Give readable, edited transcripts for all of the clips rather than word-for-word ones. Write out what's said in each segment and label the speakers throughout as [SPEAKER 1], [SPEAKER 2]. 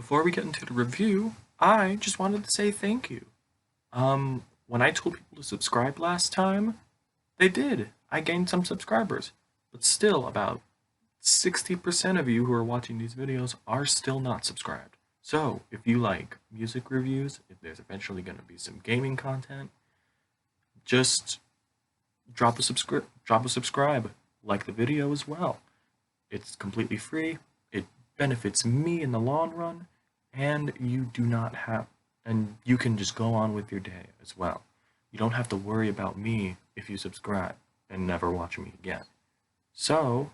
[SPEAKER 1] Before we get into the review, I just wanted to say thank you. When I told people to subscribe last time, they did. I gained some subscribers. But still, about 60% of you who are watching these videos are still not subscribed. So, if you like music reviews, if there's eventually going to be some gaming content, just drop a subscribe, like the video as well. It's completely free, it benefits me in the long run, and you can just go on with your day as well. You don't have to worry about me if you subscribe and never watch me again. So,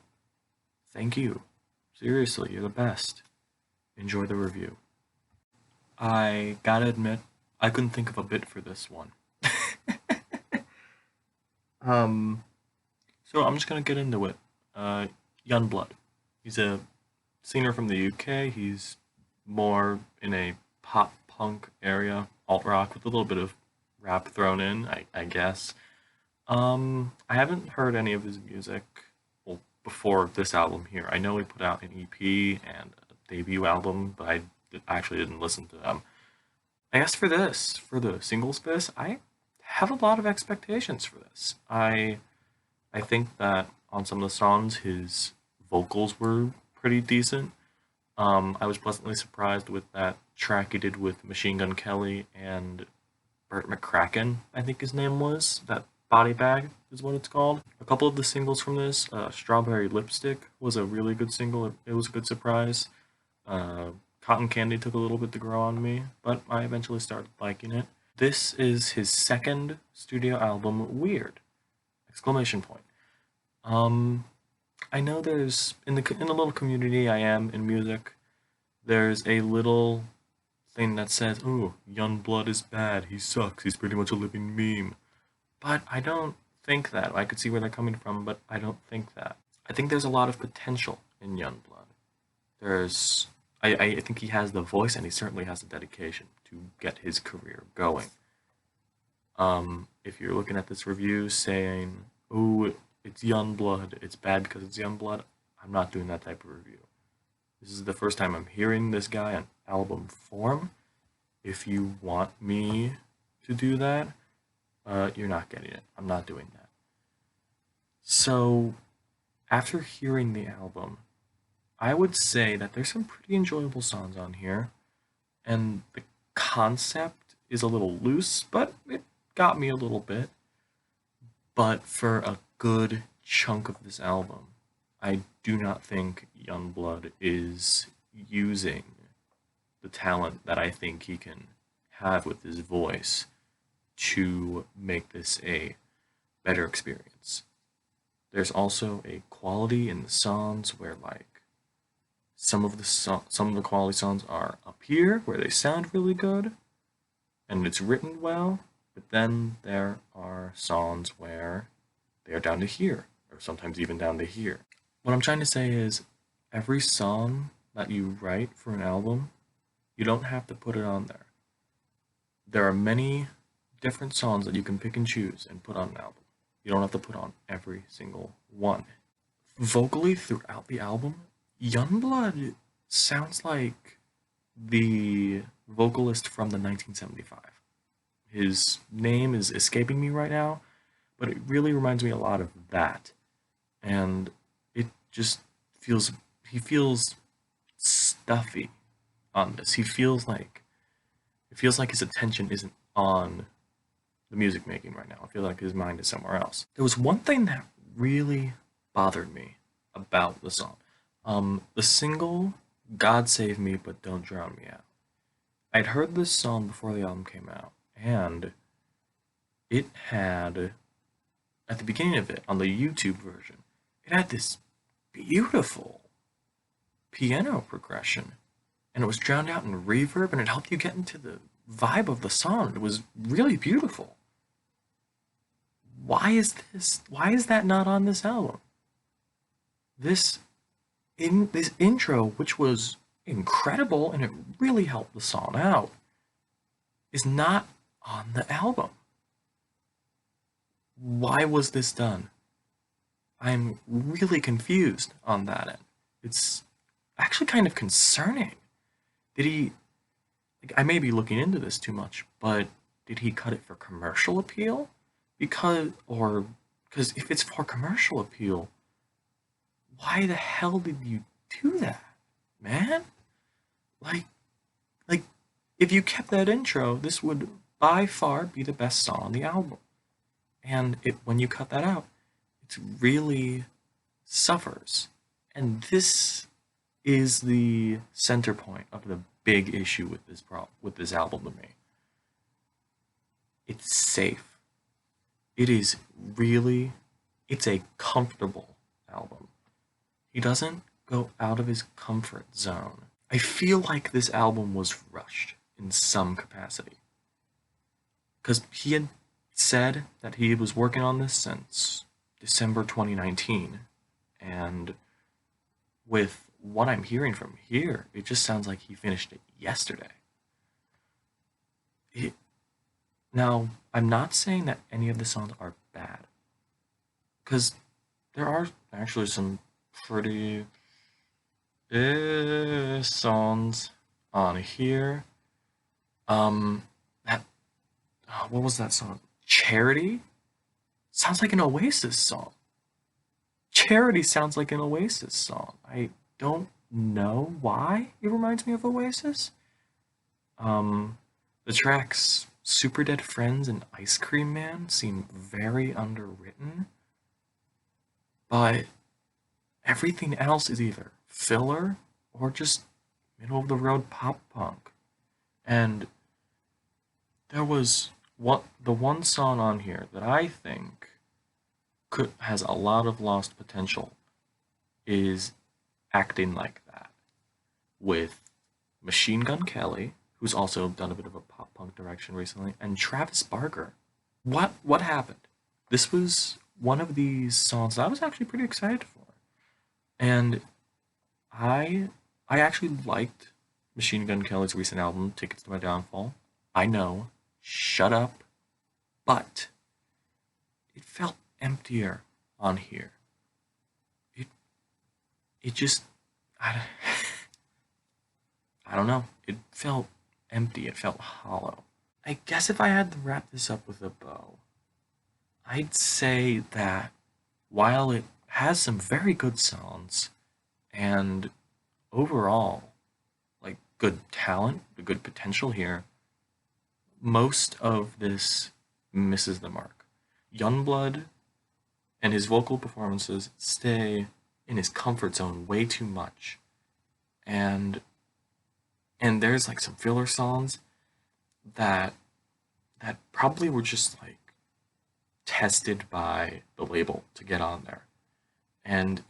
[SPEAKER 1] thank you. Seriously, you're the best. Enjoy the review. I gotta admit, I couldn't think of a bit for this one. So I'm just gonna get into it. YUNGBLUD. He's a singer from the UK. He's more in a pop punk area, alt rock with a little bit of rap thrown in, I guess. I haven't heard any of his music, well, before this album here. I know he put out an EP and a debut album, but I actually didn't listen to them. I guess for the singles for this, I have a lot of expectations for this. I think that on some of the songs, his vocals were pretty decent. I was pleasantly surprised with that track he did with Machine Gun Kelly and Burt McCracken, I think his name was. That Body Bag is what it's called. A couple of the singles from this, Strawberry Lipstick was a really good single. It was a good surprise. Cotton Candy took a little bit to grow on me, but I eventually started liking it. This is his second studio album, Weird! Exclamation point. I know there's in the little community I am in music, there's a little thing that says, "Oh, YUNGBLUD is bad. He sucks. He's pretty much a living meme." But I don't think that. I could see where they're coming from, but I don't think that. I think there's a lot of potential in YUNGBLUD. I think he has the voice, and he certainly has the dedication to get his career going. If you're looking at this review saying, "Oh, it's YUNGBLUD, it's bad because it's YUNGBLUD," I'm not doing that type of review. This is the first time I'm hearing this guy on album form. If you want me to do that, you're not getting it. I'm not doing that. So, after hearing the album, I would say that there's some pretty enjoyable songs on here, and the concept is a little loose, but it got me a little bit. But for a good chunk of this album, I do not think YUNGBLUD is using the talent that I think he can have with his voice to make this a better experience. There's also a quality in the songs where, like, some of the quality songs are up here where they sound really good and it's written well, but then there are songs where they are down to here, or sometimes even down to here. What I'm trying to say is, every song that you write for an album, you don't have to put it on there. There are many different songs that you can pick and choose and put on an album. You don't have to put on every single one. Vocally throughout the album, YUNGBLUD sounds like the vocalist from the 1975. His name is escaping me right now, but it really reminds me a lot of that. And it just he feels stuffy on this. It feels like his attention isn't on the music making right now. I feel like his mind is somewhere else. There was one thing that really bothered me about the song. The single, "God Save Me But Don't Drown Me Out." I'd heard this song before the album came out, and it had, at the beginning of it, on the YouTube version, it had this beautiful piano progression, and it was drowned out in reverb, and it helped you get into the vibe of the song. It was really beautiful. Why is that not on this album? This intro, which was incredible and it really helped the song out, is not on the album. Why was this done? I'm really confused on that end. It's actually kind of concerning. Did he, like, I may be looking into this too much, but did he cut it for commercial appeal? Because if it's for commercial appeal, why the hell did you do that, man? Like, like, if you kept that intro, this would by far be the best song on the album. And when you cut that out, it really suffers. And this is the center point of the big issue with this album to me. It's safe. It is really, it's a comfortable album. He doesn't go out of his comfort zone. I feel like this album was rushed in some capacity. Because he had said that he was working on this since December 2019. And with what I'm hearing from here, it just sounds like he finished it yesterday. Now, I'm not saying that any of the songs are bad. Because there are actually some pretty songs on here. That what was that song? Charity sounds like an Oasis song. Charity sounds like an Oasis song. I don't know why it reminds me of Oasis. The tracks Super Dead Friends and Ice Cream Man seem very underwritten, but everything else is either filler or just middle of the road pop punk. And there was the one song on here that I think has a lot of lost potential is Acting Like That with Machine Gun Kelly, who's also done a bit of a pop punk direction recently, and Travis Barker. What happened? This was one of these songs that I was actually pretty excited for. And I actually liked Machine Gun Kelly's recent album, Tickets to My Downfall. I know, shut up, but it felt emptier on here. It it just I, I don't know. It felt empty. It felt hollow. I guess if I had to wrap this up with a bow, I'd say that while it has some very good songs and overall like good talent, the good potential here, most of this misses the mark. Youngblood and his vocal performances stay in his comfort zone way too much. And there's like some filler songs that probably were just like tested by the label to get on there. And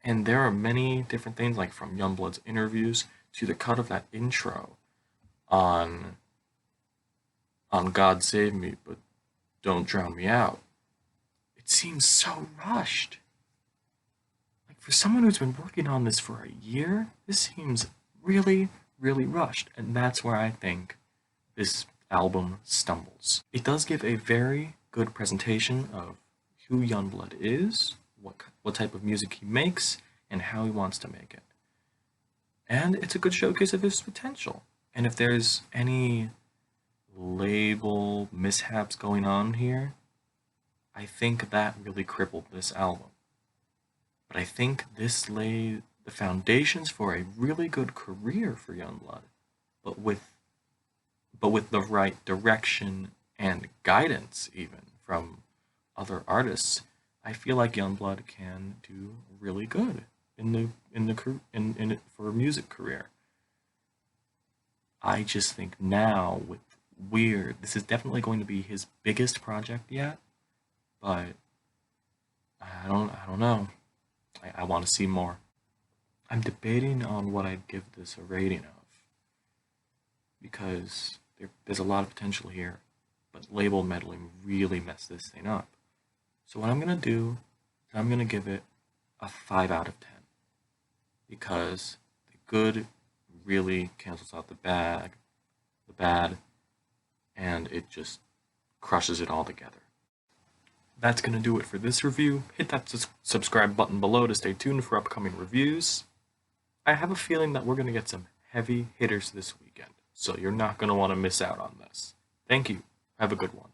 [SPEAKER 1] there are many different things like from Youngblood's interviews to the cut of that intro on God Save Me But Don't Drown Me Out. It seems so rushed. Like for someone who's been working on this for a year, this seems really, really rushed, and that's where I think this album stumbles. It does give a very good presentation of who Youngblood is, what type of music he makes, and how he wants to make it. And it's a good showcase of his potential. And if there's any label mishaps going on here, I think that really crippled this album. But I think this laid the foundations for a really good career for Youngblood, but with the right direction and guidance even from other artists, I feel like Youngblood can do really good for a music career. I just think now with Weird, this is definitely going to be his biggest project yet, but I don't know. I want to see more. I'm debating on what I'd give this a rating of because there's a lot of potential here, but label meddling really messed this thing up. So what I'm gonna do is I'm gonna give it a 5 out of 10 because the good really cancels out the bad, and it just crushes it all together. That's going to do it for this review. Hit that subscribe button below to stay tuned for upcoming reviews. I have a feeling that we're going to get some heavy hitters this weekend, so you're not going to want to miss out on this. Thank you. Have a good one.